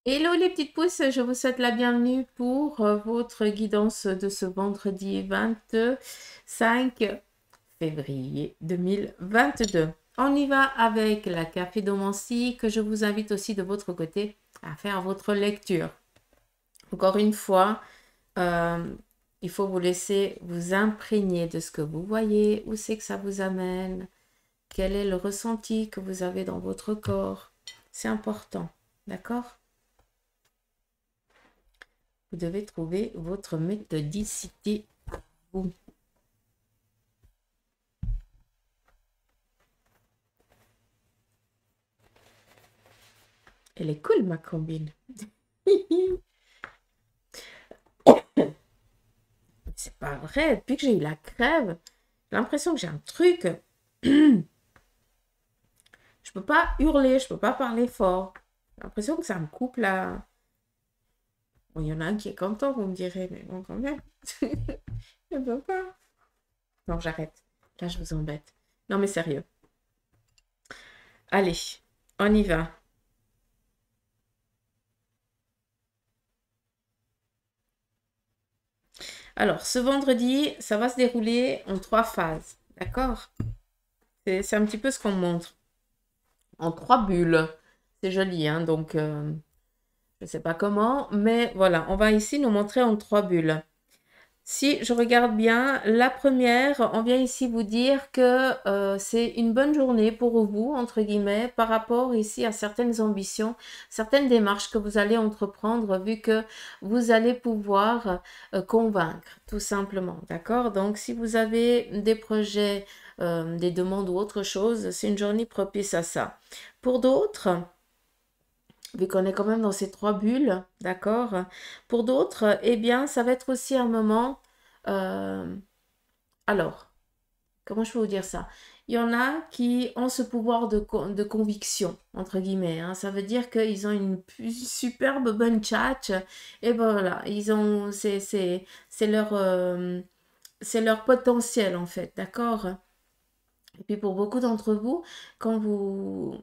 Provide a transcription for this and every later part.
Hello les petites pousses, je vous souhaite la bienvenue pour votre guidance de ce vendredi 25 février 2022. On y va avec la caphédomancie que je vous invite aussi de votre côté à faire votre lecture. Encore une fois, euh, il faut vous laisser vous imprégner de ce que vous voyez, où c'est que ça vous amène, quel est le ressenti que vous avez dans votre corps. C'est important, d'accord? Vous devez trouver votre méthodicité à vous. Elle est cool, ma combine. C'est pas vrai. Depuis que j'ai eu la crève, j'ai l'impression que j'ai un truc. Je peux pas hurler, je peux pas parler fort. J'ai l'impression que ça me coupe là. Bon, il y en a un qui est content, vous me direz, mais bon, quand même. Je peux pas. Non, j'arrête. Là, je vous embête. Non, mais sérieux. Allez, on y va. Alors, ce vendredi, ça va se dérouler en 3 phases. D'accord? C'est un petit peu ce qu'on montre. En 3 bulles. C'est joli, hein? Donc, je ne sais pas comment, mais voilà, on va ici nous montrer en 3 bulles. Si je regarde bien, la première, on vient ici vous dire que c'est une bonne journée pour vous, entre guillemets, par rapport ici à certaines ambitions, certaines démarches que vous allez entreprendre, vu que vous allez pouvoir convaincre, tout simplement. D'accord? Donc, si vous avez des projets, des demandes ou autre chose, c'est une journée propice à ça. Pour d'autres, vu qu'on est quand même dans ces 3 bulles, d'accord? Pour d'autres, eh bien, ça va être aussi un moment. euh, alors, comment je peux vous dire ça? Il y en a qui ont ce pouvoir de conviction, entre guillemets, hein. Ça veut dire qu'ils ont une superbe bonne tchatch. Et ben voilà, ils ont, c'est leur potentiel, en fait, d'accord? Et puis pour beaucoup d'entre vous, quand vous,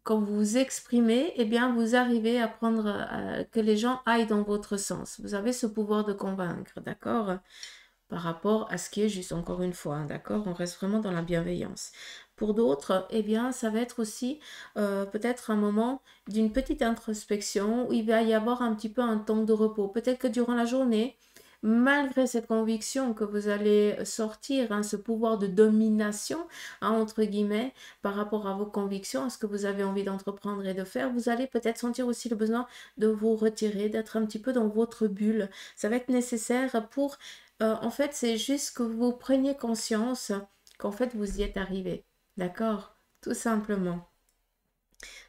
quand vous vous exprimez, eh bien, vous arrivez à prendre, que les gens aillent dans votre sens. Vous avez ce pouvoir de convaincre, d'accord? Par rapport à ce qui est juste, encore une fois, hein, d'accord? On reste vraiment dans la bienveillance. Pour d'autres, eh bien, ça va être aussi peut-être un moment d'une petite introspection où il va y avoir un petit peu un temps de repos. Peut-être que durant la journée, malgré cette conviction que vous allez sortir, hein, ce pouvoir de domination, hein, entre guillemets, par rapport à vos convictions, à ce que vous avez envie d'entreprendre et de faire, vous allez peut-être sentir aussi le besoin de vous retirer, d'être un petit peu dans votre bulle. Ça va être nécessaire pour en fait, c'est juste que vous preniez conscience qu'en fait, vous y êtes arrivé. D'accord? Tout simplement.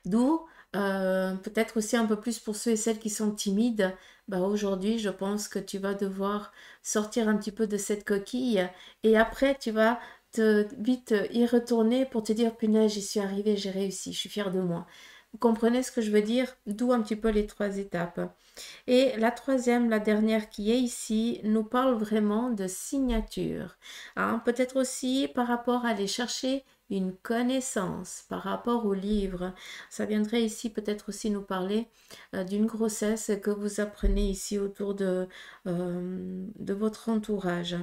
D'où, peut-être aussi un peu plus pour ceux et celles qui sont timides, bah aujourd'hui, je pense que tu vas devoir sortir un petit peu de cette coquille et après, tu vas vite y retourner pour te dire, punaise, j'y suis arrivée, j'ai réussi, je suis fière de moi. Vous comprenez ce que je veux dire? D'où un petit peu les 3 étapes. Et la troisième, la dernière qui est ici, nous parle vraiment de signature, hein. Peut-être aussi par rapport à aller chercher une connaissance par rapport au livre. Ça viendrait ici peut-être aussi nous parler d'une grossesse que vous apprenez ici autour de votre entourage.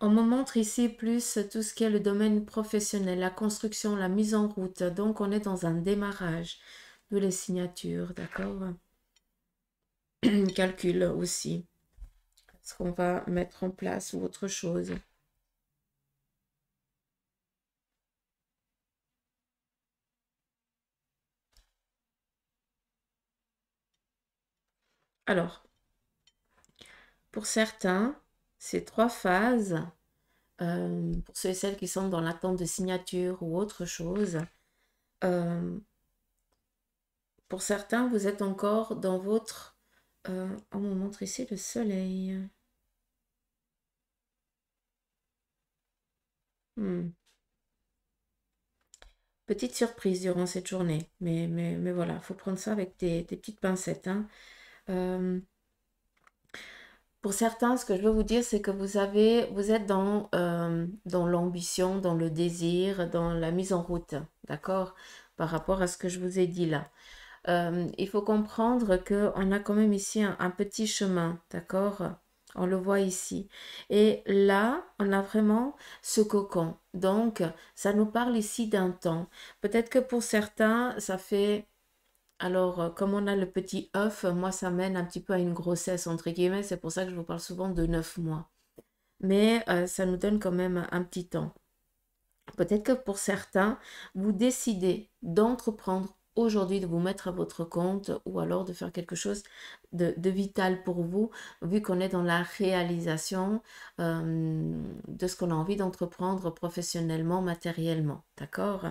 On me montre ici plus tout ce qui est le domaine professionnel, la construction, la mise en route. Donc on est dans un démarrage de les signatures, d'accord? Calcul aussi. Ce qu'on va mettre en place ou autre chose. Alors, pour certains, ces 3 phases, pour ceux et celles qui sont dans l'attente de signature ou autre chose, euh, pour certains, vous êtes encore dans votre... on me montre ici le soleil. Hmm. Petite surprise durant cette journée, mais voilà, il faut prendre ça avec des petites pincettes, hein. Euh, Pour certains, ce que je veux vous dire, c'est que vous êtes dans l'ambition, dans le désir, dans la mise en route, d'accord? Par rapport à ce que je vous ai dit là. il faut comprendre qu'on a quand même ici un petit chemin, d'accord? On le voit ici. Et là, on a vraiment ce cocon. Donc, ça nous parle ici d'un temps. Peut-être que pour certains, ça fait... Alors, comme on a le petit œuf, moi, ça mène un petit peu à une grossesse, entre guillemets. C'est pour ça que je vous parle souvent de 9 mois. Mais ça nous donne quand même un petit temps. Peut-être que pour certains, vous décidez d'entreprendre aujourd'hui, de vous mettre à votre compte ou alors de faire quelque chose de vital pour vous, vu qu'on est dans la réalisation de ce qu'on a envie d'entreprendre professionnellement, matériellement. D'accord?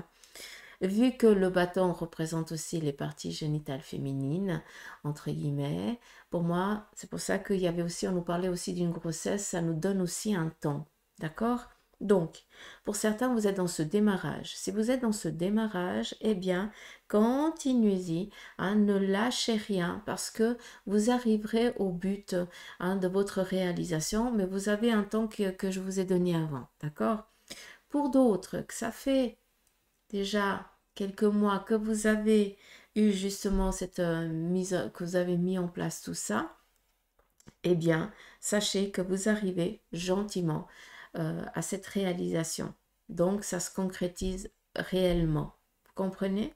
Vu que le bâton représente aussi les parties génitales féminines, entre guillemets, pour moi, c'est pour ça qu'il y avait aussi, on nous parlait aussi d'une grossesse, ça nous donne aussi un temps. D'accord? Donc, pour certains, vous êtes dans ce démarrage. Si vous êtes dans ce démarrage, eh bien, continuez-y, hein, ne lâchez rien parce que vous arriverez au but hein, de votre réalisation, mais vous avez un temps que je vous ai donné avant. D'accord? Pour d'autres, que ça fait déjà quelques mois que vous avez eu justement cette mise, que vous avez mis en place tout ça, eh bien, sachez que vous arrivez gentiment à cette réalisation. Donc, ça se concrétise réellement. Vous comprenez?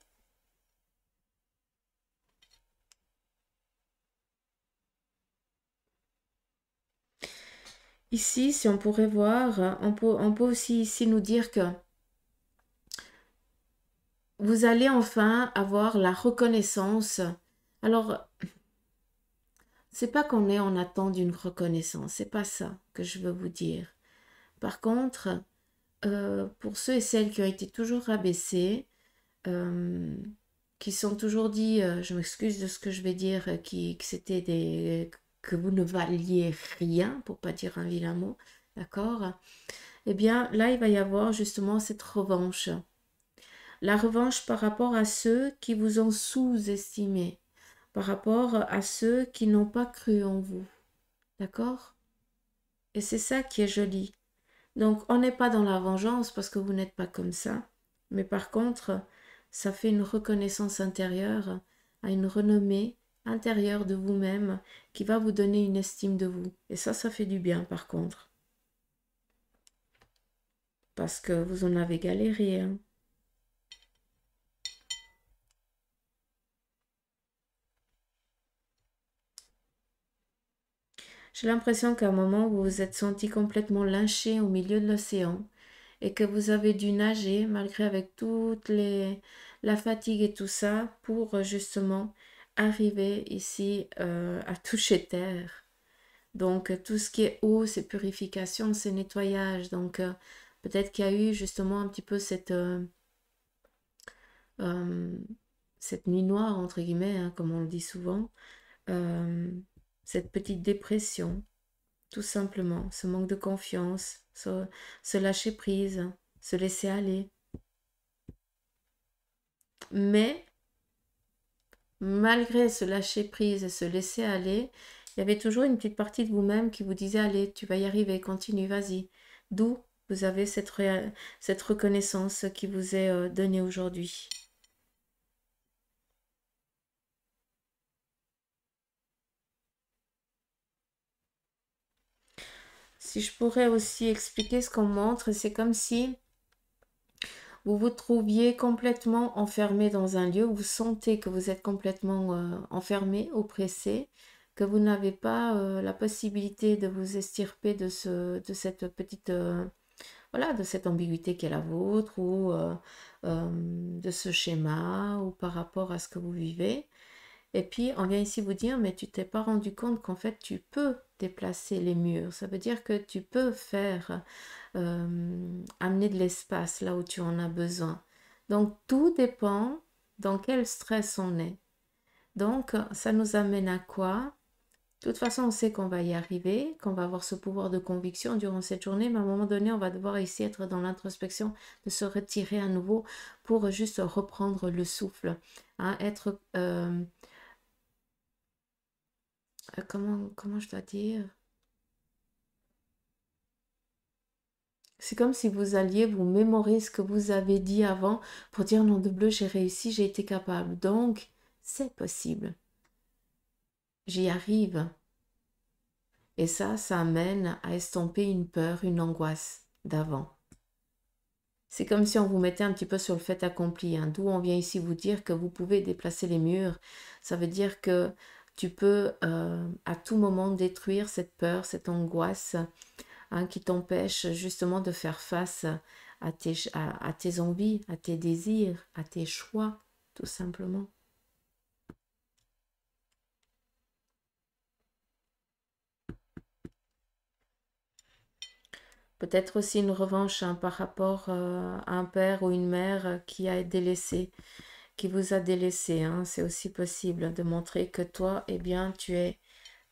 Ici, si on pourrait voir, on peut aussi ici nous dire que vous allez enfin avoir la reconnaissance. Alors, c'est pas qu'on est en attente d'une reconnaissance, c'est pas ça que je veux vous dire. Par contre, pour ceux et celles qui ont été toujours rabaissés, euh, qui sont toujours dit, je m'excuse de ce que je vais dire, que c'était des, que vous ne valiez rien, pour pas dire un vilain mot, d'accord? Eh bien, là, il va y avoir justement cette revanche. La revanche par rapport à ceux qui vous ont sous-estimé, par rapport à ceux qui n'ont pas cru en vous, d'accord? Et c'est ça qui est joli. Donc, on n'est pas dans la vengeance parce que vous n'êtes pas comme ça. Mais par contre, ça fait une reconnaissance intérieure à une renommée intérieure de vous-même qui va vous donner une estime de vous. Et ça fait du bien par contre. Parce que vous en avez galéré, hein. J'ai l'impression qu'à un moment, vous vous êtes senti complètement lynché au milieu de l'océan et que vous avez dû nager malgré avec la fatigue et tout ça pour justement arriver ici à toucher terre. Donc tout ce qui est eau, c'est purification, c'est nettoyage. Donc peut-être qu'il y a eu justement un petit peu euh, cette nuit noire, entre guillemets, hein, comme on le dit souvent, euh, cette petite dépression, tout simplement, ce manque de confiance, se lâcher prise, se laisser aller. Mais malgré ce lâcher prise et se laisser aller, il y avait toujours une petite partie de vous-même qui vous disait, allez, tu vas y arriver, continue, vas-y. D'où vous avez cette reconnaissance qui vous est donnée aujourd'hui. Si je pourrais aussi expliquer ce qu'on montre, c'est comme si vous vous trouviez complètement enfermé dans un lieu, vous sentez que vous êtes complètement enfermé, oppressé, que vous n'avez pas la possibilité de vous extirper de cette petite, voilà, de cette ambiguïté qui est la vôtre ou de ce schéma ou par rapport à ce que vous vivez. Et puis, on vient ici vous dire, mais tu t'es pas rendu compte qu'en fait, tu peux déplacer les murs. Ça veut dire que tu peux faire, amener de l'espace là où tu en as besoin. Donc, tout dépend dans quel stress on est. Donc, ça nous amène à quoi? De toute façon, on sait qu'on va y arriver, qu'on va avoir ce pouvoir de conviction durant cette journée, mais à un moment donné, on va devoir ici être dans l'introspection, de se retirer à nouveau pour juste reprendre le souffle, hein, être comment je dois dire? C'est comme si vous alliez vous mémorer ce que vous avez dit avant pour dire non de bleu, j'ai réussi, j'ai été capable. Donc, c'est possible. J'y arrive. Et ça amène à estomper une peur, une angoisse d'avant. C'est comme si on vous mettait un petit peu sur le fait accompli, hein, d'où on vient ici vous dire que vous pouvez déplacer les murs. Ça veut dire que tu peux à tout moment détruire cette peur, cette angoisse, hein, qui t'empêche justement de faire face à tes envies, à tes désirs, à tes choix, tout simplement. Peut-être aussi une revanche, hein, par rapport à un père ou une mère qui a délaissé, qui vous a délaissé, hein. C'est aussi possible de montrer que toi, eh bien, tu es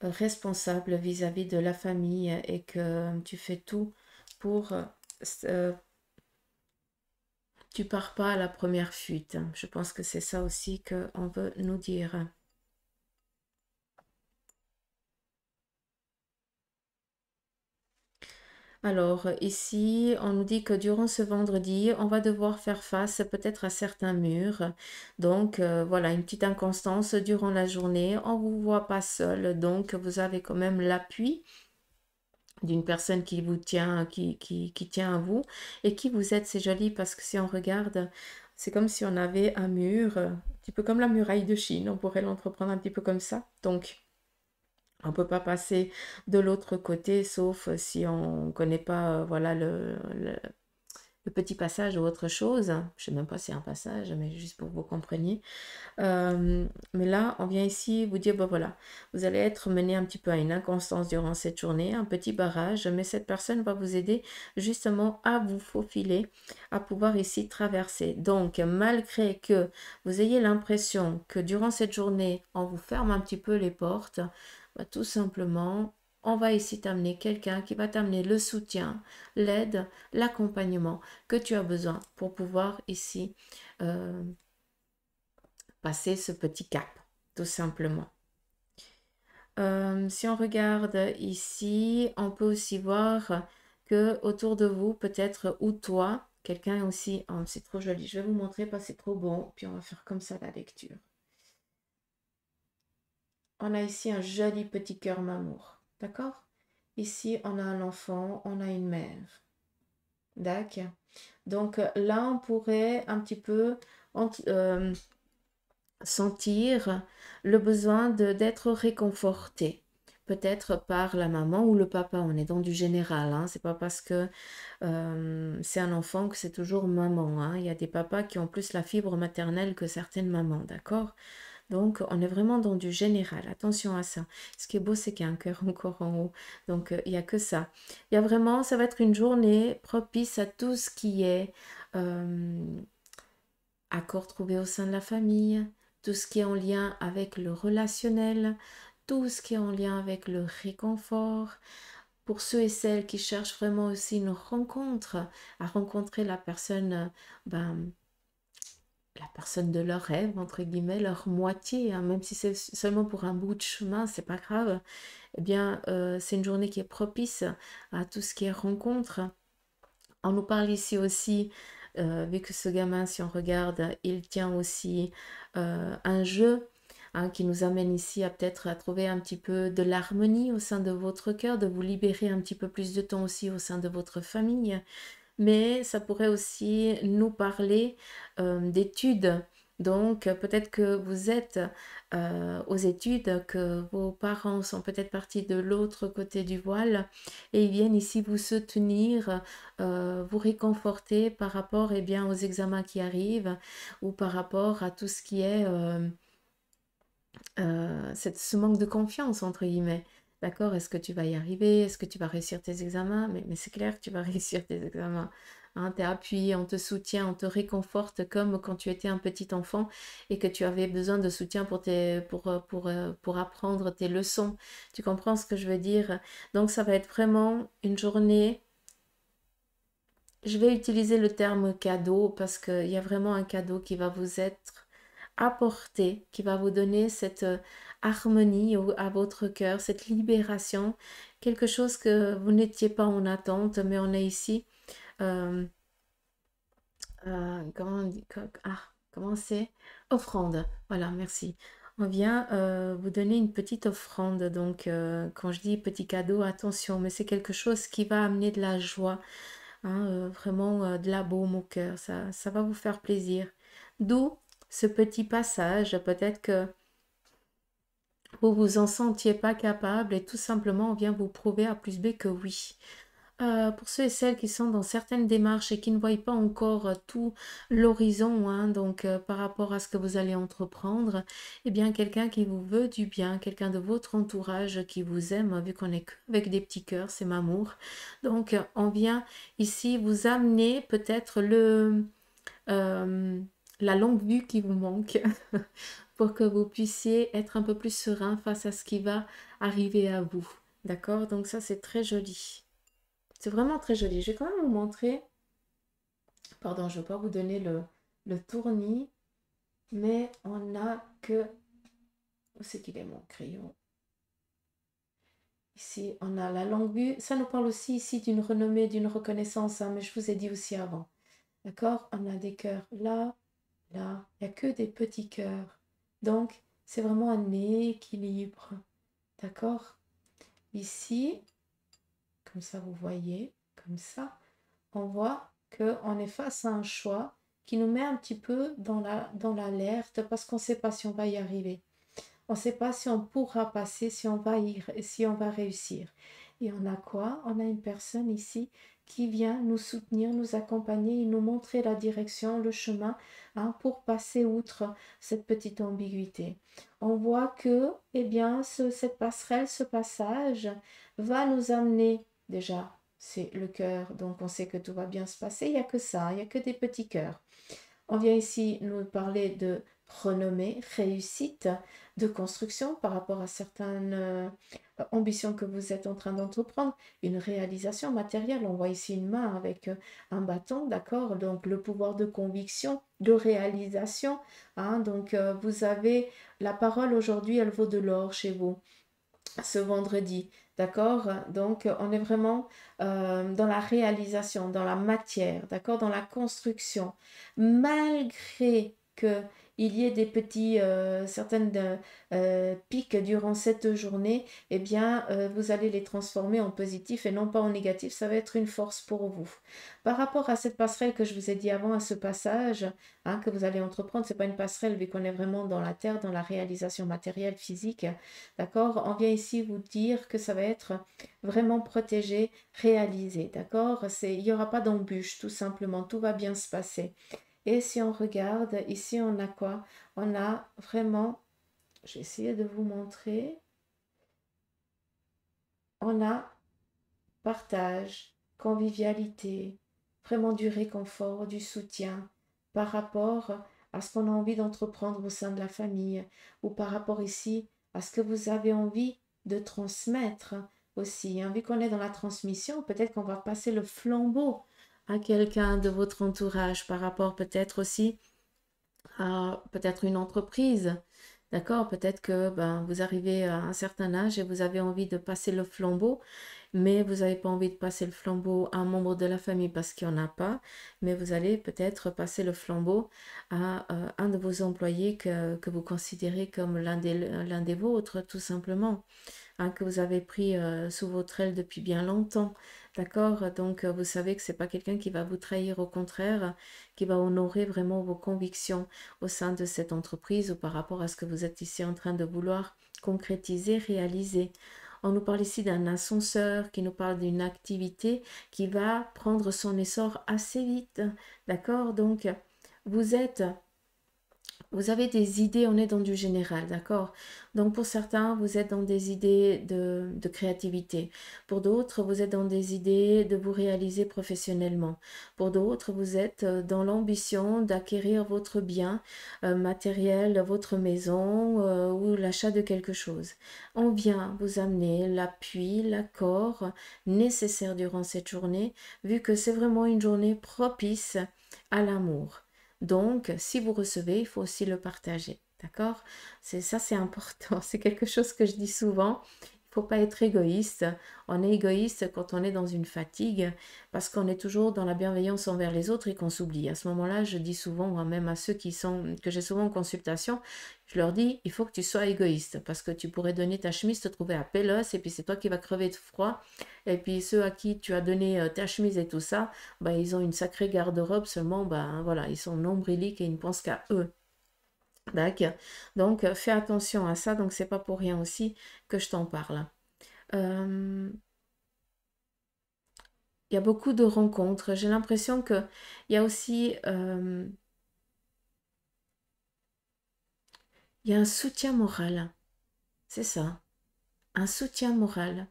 responsable vis-à-vis de la famille et que tu fais tout pour... tu pars pas à la première fuite. Je pense que c'est ça aussi qu'on veut nous dire. Alors, ici, on nous dit que durant ce vendredi, on va devoir faire face peut-être à certains murs. Donc, voilà, une petite inconstance durant la journée. On ne vous voit pas seul, donc vous avez quand même l'appui d'une personne qui vous tient, qui tient à vous et qui vous aide. C'est joli parce que si on regarde, c'est comme si on avait un mur, un petit peu comme la muraille de Chine. On pourrait l'entreprendre un petit peu comme ça. Donc, on ne peut pas passer de l'autre côté, sauf si on ne connaît pas voilà, le petit passage ou autre chose. Je ne sais même pas si c'est un passage, mais juste pour que vous compreniez. Mais là, on vient ici vous dire, ben voilà, vous allez être mené un petit peu à une inconstance durant cette journée, un petit barrage, mais cette personne va vous aider justement à vous faufiler, à pouvoir ici traverser. Donc, malgré que vous ayez l'impression que durant cette journée, on vous ferme un petit peu les portes, bah, tout simplement, on va ici t'amener quelqu'un qui va t'amener le soutien, l'aide, l'accompagnement que tu as besoin pour pouvoir ici passer ce petit cap, tout simplement. Si on regarde ici, on peut aussi voir que autour de vous, peut-être, ou toi, quelqu'un aussi, oh, c'est trop joli, je vais vous montrer parce que c'est trop bon, puis on va faire comme ça la lecture. On a ici un joli petit cœur mamour, d'accord? Ici, on a un enfant, on a une mère, d'accord? Donc là, on pourrait un petit peu sentir le besoin d'être réconforté. Peut-être par la maman ou le papa, on est dans du général, hein. C'est pas parce que c'est un enfant que c'est toujours maman, hein. Il y a des papas qui ont plus la fibre maternelle que certaines mamans, d'accord? Donc, on est vraiment dans du général. Attention à ça. Ce qui est beau, c'est qu'il y a un cœur encore en haut. Donc, il n'y a que ça. Il y a vraiment, ça va être une journée propice à tout ce qui est accord trouvé au sein de la famille, tout ce qui est en lien avec le relationnel, tout ce qui est en lien avec le réconfort. Pour ceux et celles qui cherchent vraiment aussi une rencontre, à rencontrer la personne, la personne de leur rêve, entre guillemets, leur moitié, hein, même si c'est seulement pour un bout de chemin, c'est pas grave. Eh bien, c'est une journée qui est propice à tout ce qui est rencontre. On nous parle ici aussi, vu que ce gamin, si on regarde, il tient aussi un jeu, hein, qui nous amène ici à peut-être à trouver un petit peu de l'harmonie au sein de votre cœur, de vous libérer un petit peu plus de temps aussi au sein de votre famille. Mais ça pourrait aussi nous parler d'études. Donc, peut-être que vous êtes aux études, que vos parents sont peut-être partis de l'autre côté du voile et ils viennent ici vous soutenir, vous réconforter par rapport, eh bien, aux examens qui arrivent ou par rapport à tout ce qui est ce manque de confiance, entre guillemets. D'accord? Est-ce que tu vas y arriver? Est-ce que tu vas réussir tes examens? Mais c'est clair que tu vas réussir tes examens. Hein, t'es appuyé, on te soutient, on te réconforte comme quand tu étais un petit enfant et que tu avais besoin de soutien pour apprendre tes leçons. Tu comprends ce que je veux dire? Donc ça va être vraiment une journée. Je vais utiliser le terme cadeau parce qu'il y a vraiment un cadeau qui va vous être apporté, qui va vous donner cette harmonie à votre cœur, cette libération, quelque chose que vous n'étiez pas en attente, mais on est ici. Comment on dit, comment c'est? Offrande. Voilà, merci. On vient vous donner une petite offrande. Donc, quand je dis petit cadeau, attention, mais c'est quelque chose qui va amener de la joie, hein, vraiment de la baume au cœur. Ça va vous faire plaisir. D'où ce petit passage. Peut-être que vous vous en sentiez pas capable et tout simplement on vient vous prouver à plus B que oui. Pour ceux et celles qui sont dans certaines démarches et qui ne voient pas encore tout l'horizon, hein, donc par rapport à ce que vous allez entreprendre, eh bien quelqu'un qui vous veut du bien, quelqu'un de votre entourage qui vous aime, vu qu'on est avec des petits cœurs, c'est Mamour. Donc on vient ici vous amener peut-être euh, la longue vue qui vous manque pour que vous puissiez être un peu plus serein face à ce qui va arriver à vous. D'accord? Donc ça, c'est très joli. C'est vraiment très joli. Je vais quand même vous montrer. Pardon, je ne vais pas vous donner le tournis, mais on a que... Où c'est qu'il est mon crayon? Ici, on a la longue vue. Ça nous parle aussi ici d'une renommée, d'une reconnaissance, hein, mais je vous ai dit aussi avant. D'accord? On a des cœurs là, là. Il n'y a que des petits cœurs. Donc, c'est vraiment un équilibre. D'accord? Ici, comme ça, vous voyez, comme ça, on voit qu'on est face à un choix qui nous met un petit peu dans l'alerte parce qu'on ne sait pas si on va y arriver. On ne sait pas si on pourra passer, si on va réussir. Et on a quoi? On a une personne ici qui vient nous soutenir, nous accompagner et nous montrer la direction, le chemin, hein, pour passer outre cette petite ambiguïté. On voit que, eh bien, cette passerelle, ce passage va nous amener déjà, c'est le cœur, donc on sait que tout va bien se passer. Il n'y a que ça, il n'y a que des petits cœurs. On vient ici nous parler de renommée, réussite, de construction par rapport à certaines ambitions que vous êtes en train d'entreprendre, une réalisation matérielle. On voit ici une main avec un bâton, d'accord? Donc le pouvoir de conviction, de réalisation, hein? Donc vous avez la parole aujourd'hui, elle vaut de l'or chez vous ce vendredi, d'accord? Donc, on est vraiment dans la réalisation, dans la matière, d'accord? Dans la construction. Malgré que il y ait des petits, certaines pics durant cette journée, eh bien, vous allez les transformer en positif et non pas en négatif. Ça va être une force pour vous. Par rapport à cette passerelle que je vous ai dit avant, à ce passage, hein, que vous allez entreprendre, c'est pas une passerelle vu qu'on est vraiment dans la terre, dans la réalisation matérielle, physique. D'accord? On vient ici vous dire que ça va être vraiment protégé, réalisé. D'accord? Il n'y aura pas d'embûche, tout simplement. Tout va bien se passer. Et si on regarde, ici, on a quoi? On a vraiment, je vais essayer de vous montrer, on a partage, convivialité, vraiment du réconfort, du soutien par rapport à ce qu'on a envie d'entreprendre au sein de la famille ou par rapport ici à ce que vous avez envie de transmettre aussi. Hein. Vu qu'on est dans la transmission, peut-être qu'on va passer le flambeau à quelqu'un de votre entourage par rapport peut-être aussi à peut-être une entreprise. D'accord? Peut-être que ben, vous arrivez à un certain âge et vous avez envie de passer le flambeau, mais vous n'avez pas envie de passer le flambeau à un membre de la famille parce qu'il n'y en a pas, mais vous allez peut-être passer le flambeau à un de vos employés que vous considérez comme l'un des vôtres, tout simplement, hein, que vous avez pris sous votre aile depuis bien longtemps. D'accord? Donc, vous savez que c'est pas quelqu'un qui va vous trahir, au contraire, qui va honorer vraiment vos convictions au sein de cette entreprise ou par rapport à ce que vous êtes ici en train de vouloir concrétiser, réaliser. On nous parle ici d'un ascenseur qui nous parle d'une activité qui va prendre son essor assez vite. D'accord? Donc, vous êtes vous avez des idées, on est dans du général, d'accord? Donc pour certains, vous êtes dans des idées de créativité. Pour d'autres, vous êtes dans des idées de vous réaliser professionnellement. Pour d'autres, vous êtes dans l'ambition d'acquérir votre bien matériel, votre maison ou l'achat de quelque chose. On vient vous amener l'appui, l'accord nécessaire durant cette journée, vu que c'est vraiment une journée propice à l'amour. Donc, si vous recevez, il faut aussi le partager. D'accord? C'est ça, c'est important. C'est quelque chose que je dis souvent. Il faut pas être égoïste. On est égoïste quand on est dans une fatigue parce qu'on est toujours dans la bienveillance envers les autres et qu'on s'oublie. À ce moment-là, je dis souvent, moi, même à ceux que j'ai souvent en consultation, je leur dis, il faut que tu sois égoïste parce que tu pourrais donner ta chemise, te trouver à Pélos et puis c'est toi qui vas crever de froid. Et puis ceux à qui tu as donné ta chemise et tout ça, bah, ils ont une sacrée garde-robe seulement, bah, voilà, ils sont nombriliques et ils ne pensent qu'à eux. D'accord. Donc, fais attention à ça. Donc, c'est pas pour rien aussi que je t'en parle. Euh, Il y a beaucoup de rencontres. J'ai l'impression que il y a aussi il y a un soutien moral. C'est ça. Un soutien moral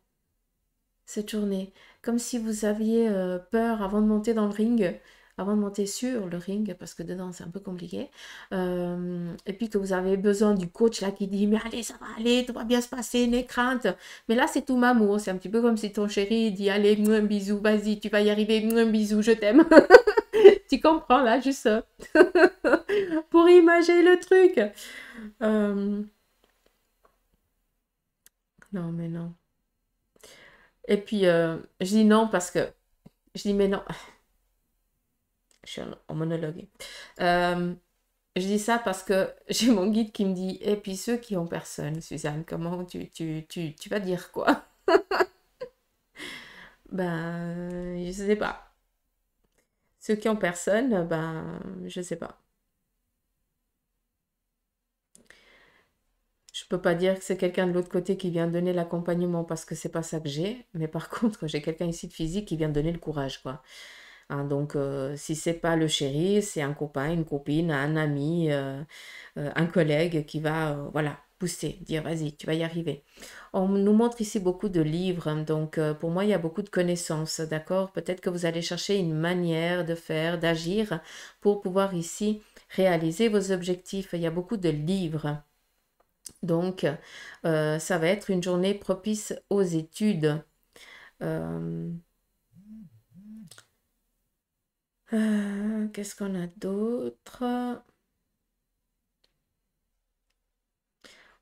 cette journée. Comme si vous aviez peur avant de monter dans le ring, avant de monter sur le ring, parce que dedans c'est un peu compliqué. Et puis que vous avez besoin du coach là qui dit, mais allez, ça va aller, tout va bien se passer, n'aie crainte. Mais là, c'est tout m'amour. C'est un petit peu comme si ton chéri dit, allez, un bisou, vas-y, tu vas y arriver, un bisou, je t'aime. Tu comprends là, juste pour imaginer le truc. Euh, Non, mais non. Et puis, je dis non parce que, je dis mais non, je suis en monologue. Euh, je dis ça parce que j'ai mon guide qui me dit, et puis ceux qui ont personne, Suzanne, comment tu vas dire quoi? Ben, je sais pas. Ceux qui ont personne, ben, je sais pas. Je peux pas dire que c'est quelqu'un de l'autre côté qui vient donner l'accompagnement parce que c'est pas ça que j'ai, mais par contre, j'ai quelqu'un ici de physique qui vient donner le courage, quoi. Hein, donc, si c'est pas le chéri, c'est un copain, une copine, un ami, un collègue qui va, voilà, pousser, dire vas-y, tu vas y arriver. On nous montre ici beaucoup de livres, hein, donc pour moi, il y a beaucoup de connaissances, d'accord? Peut-être que vous allez chercher une manière de faire, d'agir pour pouvoir ici réaliser vos objectifs. Il y a beaucoup de livres. Donc, ça va être une journée propice aux études. Euh, Qu'est-ce qu'on a d'autre?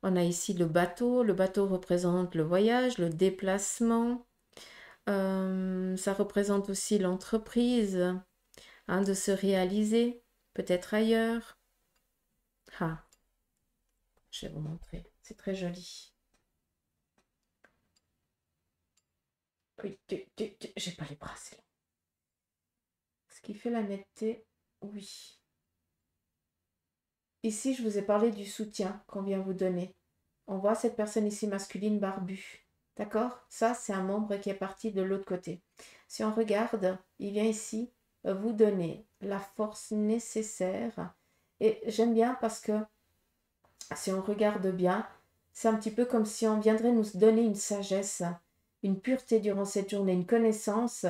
On a ici le bateau. Le bateau représente le voyage, le déplacement. Ça représente aussi l'entreprise, hein, de se réaliser, peut-être ailleurs. Ah, je vais vous montrer. C'est très joli. Oui, j'ai pas les bras, c'est là. Ce qui fait la netteté, oui. Ici, je vous ai parlé du soutien qu'on vient vous donner. On voit cette personne ici masculine barbue. D'accord? Ça, c'est un membre qui est parti de l'autre côté. Si on regarde, il vient ici vous donner la force nécessaire. Et j'aime bien parce que si on regarde bien, c'est un petit peu comme si on viendrait nous donner une sagesse, une pureté durant cette journée, une connaissance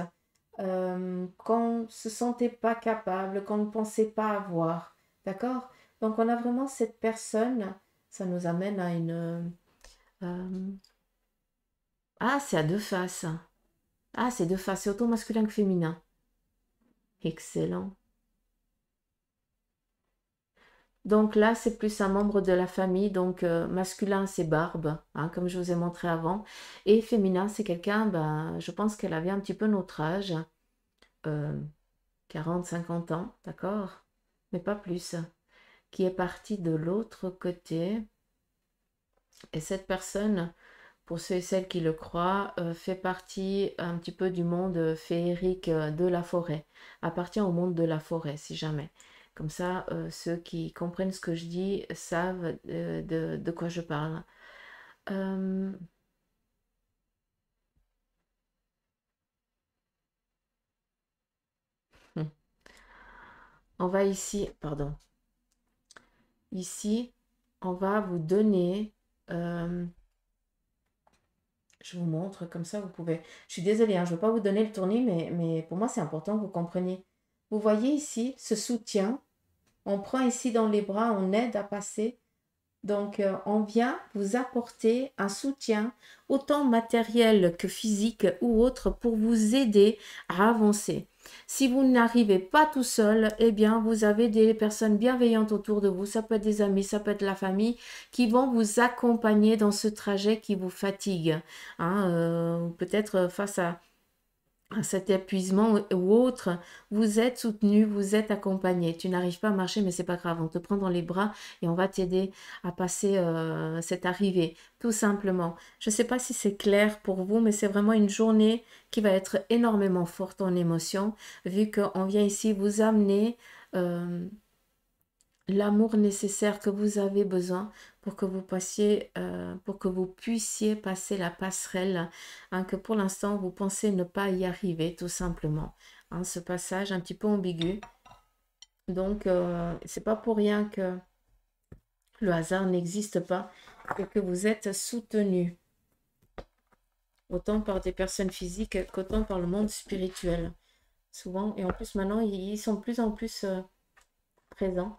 qu'on ne se sentait pas capable, qu'on ne pensait pas avoir. D'accord? Donc on a vraiment cette personne, ça nous amène à une... Ah, c'est à deux faces. Ah, c'est deux faces, c'est autant masculin que féminin. Excellent. Donc là, c'est plus un membre de la famille. Donc masculin, c'est Barbe, hein, comme je vous ai montré avant. Et féminin, c'est quelqu'un, ben, je pense qu'elle avait un petit peu notre âge. 40, 50 ans, d'accord? Mais pas plus. Qui est parti de l'autre côté. Et cette personne, pour ceux et celles qui le croient, fait partie un petit peu du monde féerique de la forêt. Appartient au monde de la forêt, si jamais. Comme ça, ceux qui comprennent ce que je dis savent de quoi je parle. Euh, on va ici, pardon, ici, on va vous donner, euh, je vous montre, comme ça vous pouvez, je suis désolée, hein, je ne veux pas vous donner le tournis, mais pour moi c'est important que vous compreniez. Vous voyez ici ce soutien, on prend ici dans les bras, on aide à passer. Donc, on vient vous apporter un soutien, autant matériel que physique ou autre, pour vous aider à avancer. Si vous n'arrivez pas tout seul, eh bien, vous avez des personnes bienveillantes autour de vous. Ça peut être des amis, ça peut être la famille qui vont vous accompagner dans ce trajet qui vous fatigue. Hein, peut-être face à cet épuisement ou autre, vous êtes soutenu, vous êtes accompagné. Tu n'arrives pas à marcher, mais c'est pas grave. On te prend dans les bras et on va t'aider à passer cette arrivée, tout simplement. Je ne sais pas si c'est clair pour vous, mais c'est vraiment une journée qui va être énormément forte en émotion, vu qu'on vient ici vous amener euh, l'amour nécessaire que vous avez besoin pour que vous passiez, pour que vous puissiez passer la passerelle, hein, que pour l'instant vous pensez ne pas y arriver, tout simplement. Hein, ce passage un petit peu ambigu. Donc, c'est pas pour rien que le hasard n'existe pas et que vous êtes soutenu, autant par des personnes physiques qu'autant par le monde spirituel. Souvent, et en plus maintenant, ils sont de plus en plus présents.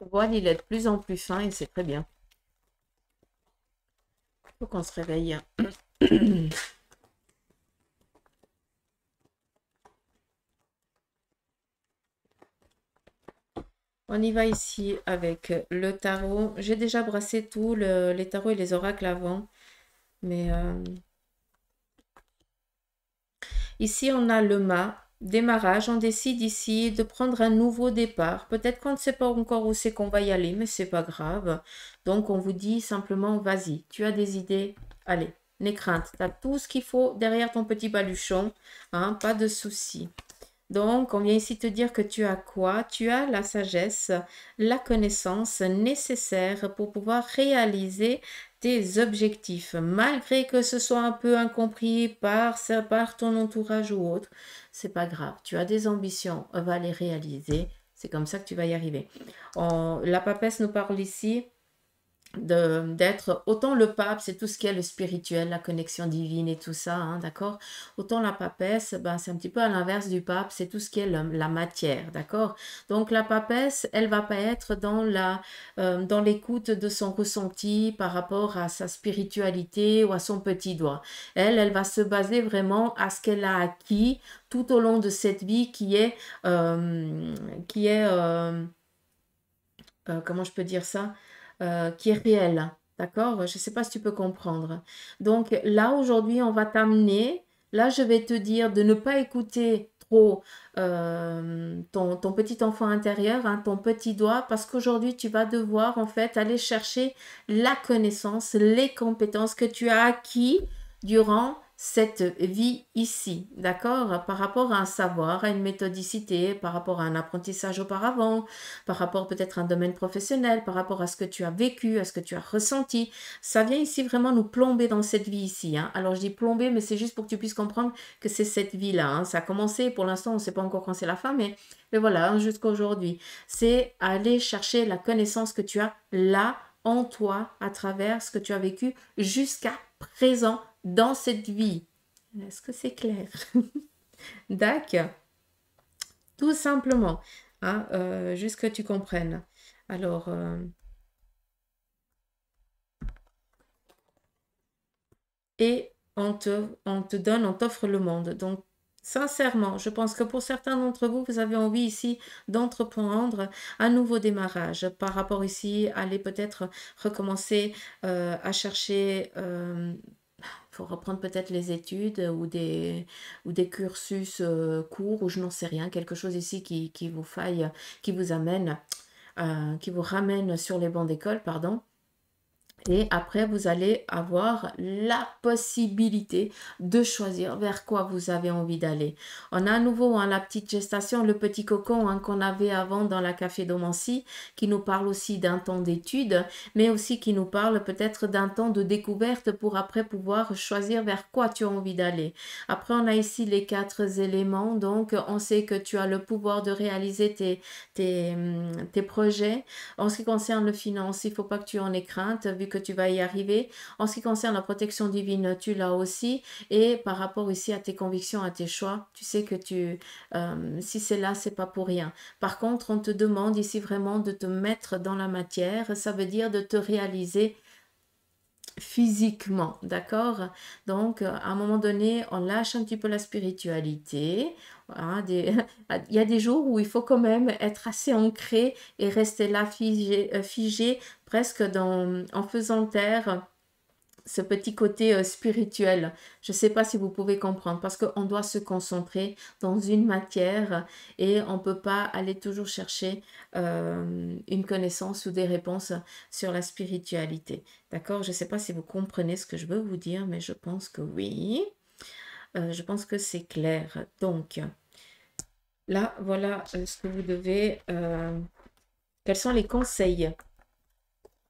Le voile, il est de plus en plus fin et c'est très bien. Il faut qu'on se réveille. On y va ici avec le tarot. J'ai déjà brassé tous les tarots et les oracles avant. Mais ici, on a le mât. Démarrage, on décide ici de prendre un nouveau départ. Peut-être qu'on ne sait pas encore où c'est qu'on va y aller, mais c'est pas grave. Donc, on vous dit simplement, vas-y, tu as des idées, allez, n'aie crainte. Tu as tout ce qu'il faut derrière ton petit baluchon, hein, pas de souci. Donc, on vient ici te dire que tu as quoi? Tu as la sagesse, la connaissance nécessaire pour pouvoir réaliser tes objectifs, malgré que ce soit un peu incompris par ton entourage ou autre. C'est pas grave. Tu as des ambitions, on va les réaliser. C'est comme ça que tu vas y arriver. La papesse nous parle ici d'être autant le pape, c'est tout ce qui est le spirituel, la connexion divine et tout ça, hein, d'accord. Autant la papesse, ben, c'est un petit peu à l'inverse du pape, c'est tout ce qui est la matière, d'accord. Donc la papesse, elle va pas être dans l'écoute de son ressenti par rapport à sa spiritualité ou à son petit doigt. Elle va se baser vraiment à ce qu'elle a acquis tout au long de cette vie comment je peux dire ça, qui est réel. D'accord? Je ne sais pas si tu peux comprendre. Donc là, aujourd'hui, on va t'amener. Là, je vais te dire de ne pas écouter trop ton petit enfant intérieur, hein, ton petit doigt, parce qu'aujourd'hui, tu vas devoir en fait aller chercher la connaissance, les compétences que tu as acquis durant cette vie ici, d'accord? Par rapport à un savoir, à une méthodicité, par rapport à un apprentissage auparavant, par rapport peut-être à un domaine professionnel, par rapport à ce que tu as vécu, à ce que tu as ressenti. Ça vient ici vraiment nous plomber dans cette vie ici. Hein. Alors je dis plomber, mais c'est juste pour que tu puisses comprendre que c'est cette vie-là. Hein. Ça a commencé, pour l'instant on ne sait pas encore quand c'est la fin, mais voilà, hein, jusqu'à aujourd'hui. C'est aller chercher la connaissance que tu as là en toi, à travers ce que tu as vécu jusqu'à présent dans cette vie. Est-ce que c'est clair? D'accord. Tout simplement, hein, juste que tu comprennes. Alors, et on te donne, on t'offre le monde. Donc, sincèrement, je pense que pour certains d'entre vous, vous avez envie ici d'entreprendre un nouveau démarrage par rapport ici, aller peut-être recommencer à chercher. Il faut reprendre peut-être les études ou des cursus courts ou je n'en sais rien, quelque chose ici qui vous faille, qui vous amène, qui vous ramène sur les bancs d'école, pardon. Et après, vous allez avoir la possibilité de choisir vers quoi vous avez envie d'aller. On a à nouveau hein, la petite gestation, le petit cocon hein, qu'on avait avant dans la café domancie, qui nous parle aussi d'un temps d'étude, mais aussi qui nous parle peut-être d'un temps de découverte pour après pouvoir choisir vers quoi tu as envie d'aller. Après, on a ici les 4 éléments. Donc, on sait que tu as le pouvoir de réaliser tes projets. En ce qui concerne le finance, il ne faut pas que tu en aies crainte, vu que tu vas y arriver. En ce qui concerne la protection divine, tu l'as aussi. Et par rapport ici à tes convictions, à tes choix, tu sais que si c'est là, c'est pas pour rien. Par contre, on te demande ici vraiment de te mettre dans la matière. Ça veut dire de te réaliser physiquement, d'accord? Donc, à un moment donné, on lâche un petit peu la spiritualité. Voilà, il y a des jours où il faut quand même être assez ancré et rester là figé presque en faisant taire ce petit côté spirituel. Je ne sais pas si vous pouvez comprendre, parce qu'on doit se concentrer dans une matière et on ne peut pas aller toujours chercher une connaissance ou des réponses sur la spiritualité. D'accord? Je ne sais pas si vous comprenez ce que je veux vous dire, mais je pense que oui. Je pense que c'est clair. Donc, là, voilà ce que vous devez... quels sont les conseils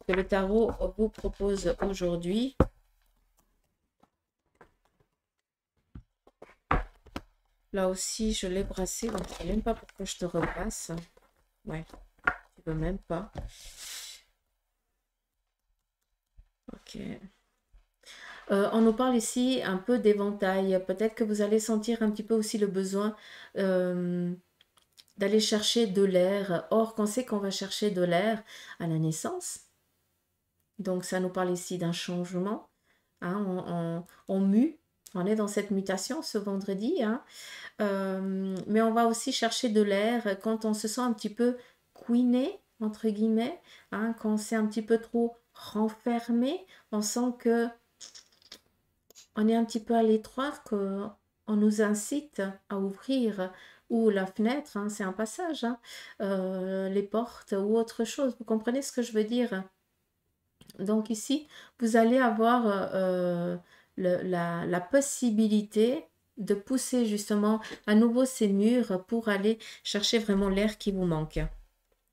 que le tarot vous propose aujourd'hui? Là aussi, je l'ai brassé, donc je ne sais même pas pourquoi je te repasse. Ouais, tu veux même pas. Ok. On nous parle ici un peu d'éventail. Peut-être que vous allez sentir un petit peu aussi le besoin d'aller chercher de l'air. Or, qu'on sait qu'on va chercher de l'air à la naissance. Donc, ça nous parle ici d'un changement. Hein, on mue. On est dans cette mutation ce vendredi. Hein. Mais on va aussi chercher de l'air quand on se sent un petit peu couiné, entre guillemets, hein, quand c'est un petit peu trop renfermé, on sent que on est un petit peu à l'étroit, qu'on nous incite à ouvrir ou la fenêtre, hein, c'est un passage, hein, les portes ou autre chose. Vous comprenez ce que je veux dire? Donc ici, vous allez avoir la possibilité de pousser justement à nouveau ces murs pour aller chercher vraiment l'air qui vous manque.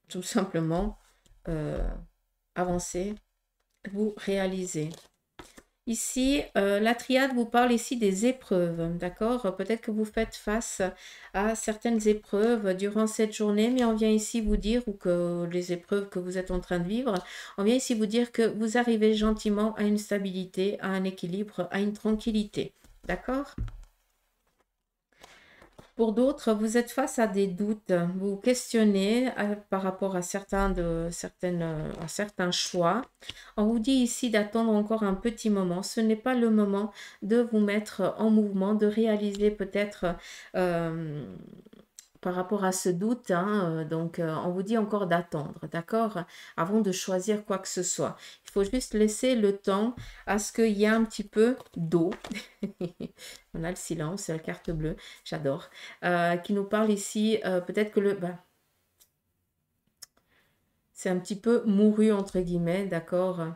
Tout simplement, euh, avancer, vous réalisez. Ici, la triade vous parle ici des épreuves, d'accord? Peut-être que vous faites face à certaines épreuves durant cette journée, mais on vient ici vous dire, ou que les épreuves que vous êtes en train de vivre, on vient ici vous dire que vous arrivez gentiment à une stabilité, à un équilibre, à une tranquillité, d'accord? Pour d'autres, vous êtes face à des doutes, vous questionnez par rapport à à certains choix. On vous dit ici d'attendre encore un petit moment. Ce n'est pas le moment de vous mettre en mouvement, de réaliser peut-être euh, par rapport à ce doute, hein, donc on vous dit encore d'attendre, d'accord, avant de choisir quoi que ce soit. Il faut juste laisser le temps à ce qu'il y ait un petit peu d'eau. On a le silence, la carte bleue, j'adore, qui nous parle ici, peut-être que c'est un petit peu mouru, entre guillemets, d'accord.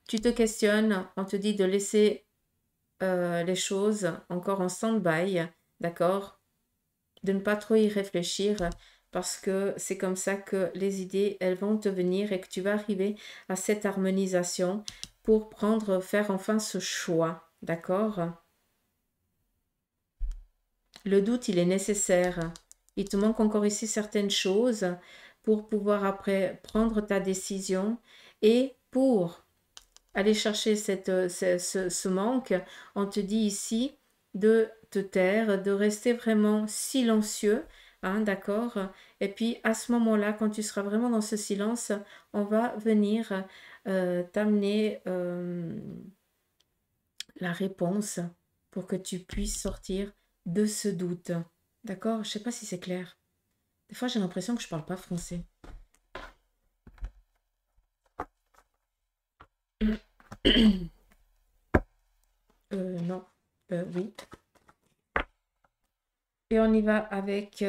Tu te questionnes, on te dit de laisser les choses encore en stand-by, d'accord, de ne pas trop y réfléchir parce que c'est comme ça que les idées, elles vont te venir et que tu vas arriver à cette harmonisation pour faire enfin ce choix, d'accord? Le doute, il est nécessaire. Il te manque encore ici certaines choses pour pouvoir après prendre ta décision et pour aller chercher ce manque, on te dit ici de te taire, de rester vraiment silencieux, hein, d'accord? Et puis à ce moment-là, quand tu seras vraiment dans ce silence, on va venir t'amener la réponse pour que tu puisses sortir de ce doute. D'accord? Je ne sais pas si c'est clair. Des fois, j'ai l'impression que je ne parle pas français. Non. Oui. Et on y va avec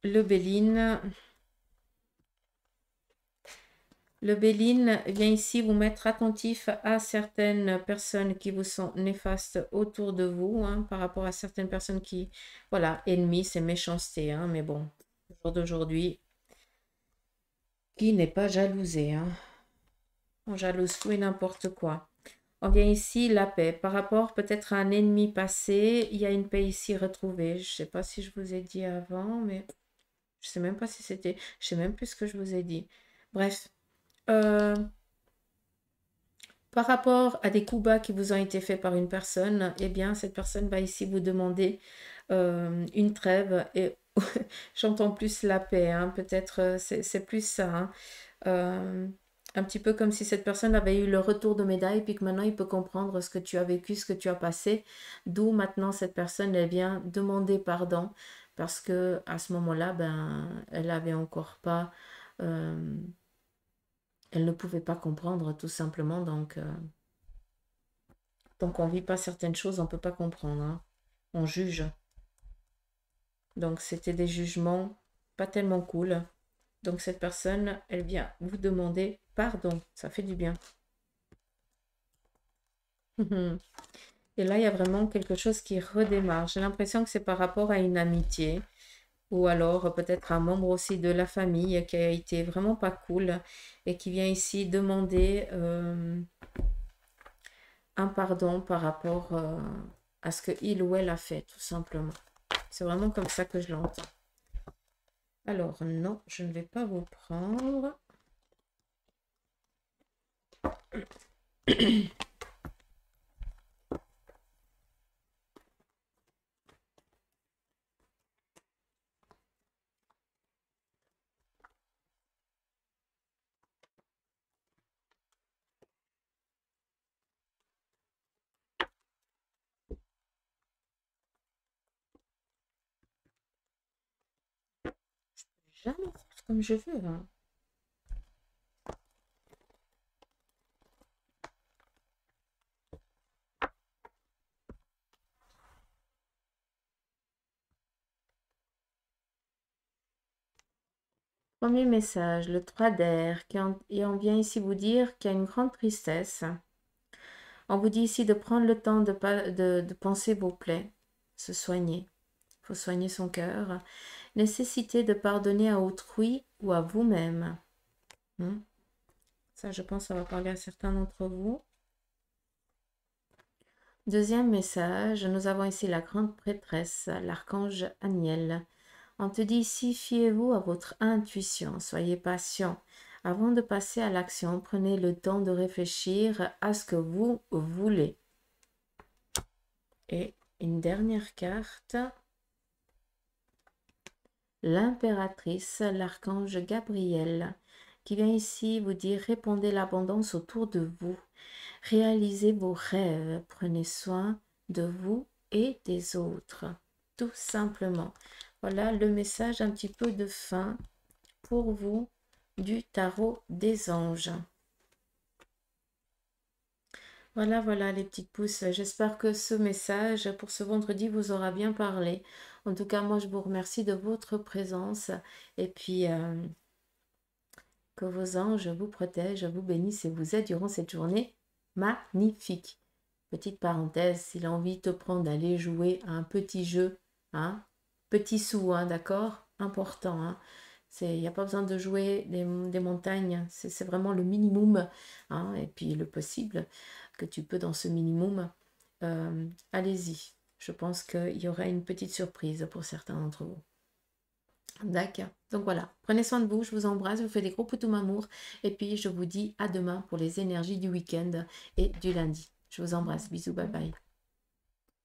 le Béline. Le Béline vient ici vous mettre attentif à certaines personnes qui vous sont néfastes autour de vous, hein, par rapport à certaines personnes qui, voilà, ennemis, c'est méchanceté, hein, mais bon, au jour d'aujourd'hui, qui n'est pas jalousé, hein? On jalouse tout et n'importe quoi. On vient ici la paix. Par rapport peut-être à un ennemi passé, il y a une paix ici retrouvée. Je ne sais pas si je vous ai dit avant, mais je ne sais même pas si c'était... Je ne sais même plus ce que je vous ai dit. Bref. Par rapport à des coups bas qui vous ont été faits par une personne, eh bien, cette personne va ici vous demander une trêve et j'entends plus la paix, hein, peut-être c'est plus ça, hein, Un petit peu comme si cette personne avait eu le retour de médaille, puis que maintenant il peut comprendre ce que tu as vécu, ce que tu as passé. D'où maintenant cette personne, elle vient demander pardon parce que à ce moment-là, ben, elle avait encore pas, euh, elle ne pouvait pas comprendre tout simplement. Donc on vit pas certaines choses, on peut pas comprendre, hein. On juge. Donc c'était des jugements pas tellement cool. Donc cette personne, elle vient vous demander pardon. Ça fait du bien. Et là, il y a vraiment quelque chose qui redémarre. J'ai l'impression que c'est par rapport à une amitié ou alors peut-être un membre aussi de la famille qui a été vraiment pas cool et qui vient ici demander un pardon par rapport à ce que il ou elle a fait, tout simplement. C'est vraiment comme ça que je l'entends. Alors, non, je ne vais pas vous prendre. Jamais faire comme je veux, hein. Premier message, le 3 d'air, et on vient ici vous dire qu'il y a une grande tristesse. On vous dit ici de prendre le temps de penser vos plaies, se soigner. Il faut soigner son cœur. Nécessité de pardonner à autrui ou à vous-même. Ça, je pense, ça va parler à certains d'entre vous. Deuxième message, nous avons ici la grande prêtresse, l'archange Aniel. On te dit ici, fiez-vous à votre intuition, soyez patient. Avant de passer à l'action, prenez le temps de réfléchir à ce que vous voulez. Et une dernière carte, l'impératrice, l'archange Gabriel, qui vient ici vous dire, répandez l'abondance autour de vous. Réalisez vos rêves, prenez soin de vous et des autres, tout simplement. Voilà le message un petit peu de fin pour vous du tarot des anges. Voilà, voilà les petites pousses. J'espère que ce message pour ce vendredi vous aura bien parlé. En tout cas, moi, je vous remercie de votre présence et puis que vos anges vous protègent, vous bénissent et vous aident durant cette journée magnifique. Petite parenthèse, s'il a envie de te prendre d'aller jouer à un petit jeu, hein, petit sou, hein, d'accord? Important, hein. Il n'y a pas besoin de jouer des montagnes, c'est vraiment le minimum, hein, et puis le possible que tu peux dans ce minimum. Allez-y, je pense qu'il y aura une petite surprise pour certains d'entre vous. D'accord, donc voilà, prenez soin de vous, je vous embrasse, je vous fais des gros poutous mamour, et puis je vous dis à demain pour les énergies du week-end et du lundi. Je vous embrasse, bisous, bye bye.